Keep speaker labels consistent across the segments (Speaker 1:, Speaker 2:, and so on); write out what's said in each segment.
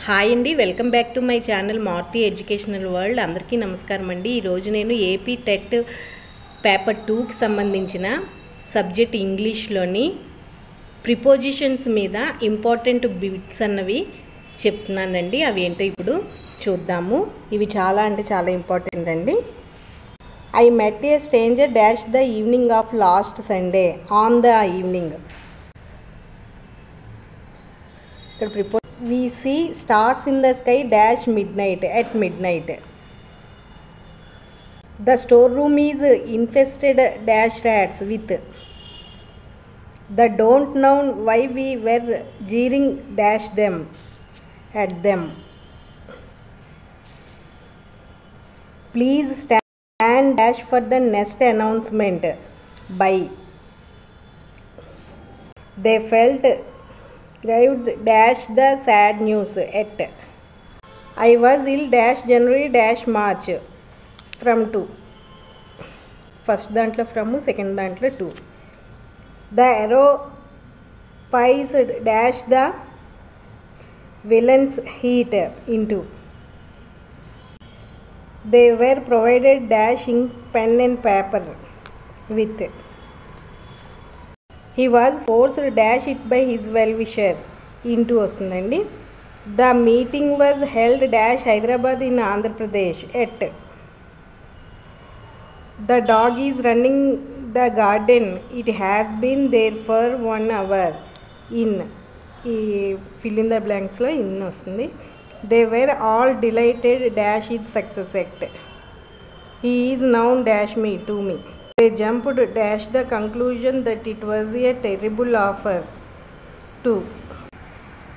Speaker 1: Hi అండి, welcome back to my channel Maruti educational world. అందరికీ నమస్కారం అండి. ఈరోజు నేను ఏపీ టెట్ పేపర్ 2కి సంబంధించిన సబ్జెక్ట్ ఇంగ్లీష్లోని ప్రిపోజిషన్స్ మీద ఇంపార్టెంట్ బిట్స్ అన్నవి చెప్తున్నానండి. అవి ఏంటో ఇప్పుడు చూద్దాము. ఇవి చాలా అంటే చాలా ఇంపార్టెంట్ అండి. I met A stranger dash the evening of last Sunday on the evening. ఇక్కడ we see stars in the sky dash midnight at midnight. The storeroom is infested dash rats with. The don't know why we were jeering dash them at them. Please stand dash for the next announcement by. They felt grieved dash the sad news at. I was ill dash January dash March from 2. First dantlo from, second dantlo 2. The arrow pies dash the villains heat into. They were provided dash ink pen and paper with. He was forced dash it by his well-wisher into వస్తుందండి. The meeting was held dash Hyderabad in Andhra Pradesh at. The dog is running the garden. It has been there for 1 hour in. ఈ fill in the blanks లో in వస్తుంది. They were all delighted dash its success at. He is now dash me to me. They jumped dash the conclusion that it was a terrible offer to.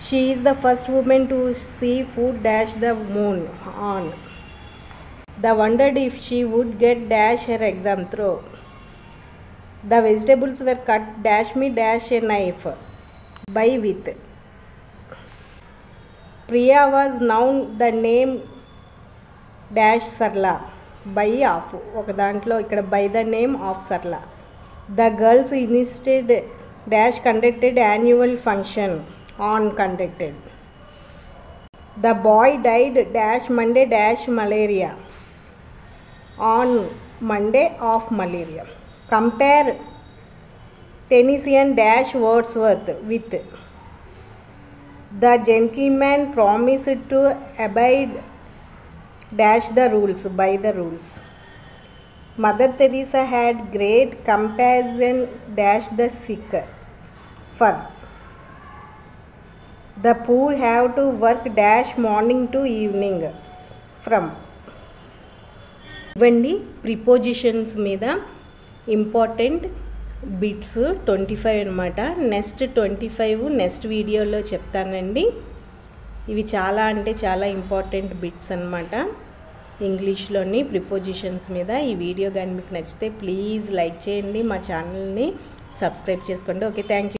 Speaker 1: She is the first woman to see food dash the moon on. They wondered if she would get dash her exam through. The vegetables were cut dash me dash a knife by with. Priya was now the name dash Sarla by of. ఒక దాంట్లో ఇక్కడ by the name of Sarla. The girls instead dash conducted annual function on conducted. The boy died dash Monday dash malaria on Monday of malaria. Compare Tennyson dash Wordsworth with. The gentleman promised to abide dash the rules by the rules. Mother Teresa had great compassion dash the sick for. The poor have to work dash morning to evening from. ఇవన్నీ prepositions మీద important bits 25 అనమాట. Next 25 next వీడియోలో చెప్తానండి. ఇవి చాలా అంటే చాలా important bits అన్నమాట ఇంగ్లీష్లోని ప్రిపోజిషన్స్ మీద. ఈ వీడియో కానీ మీకు నచ్చితే ప్లీజ్ లైక్ చేయండి, మా ఛానల్ని సబ్స్క్రైబ్ చేసుకోండి. Okay, thank you.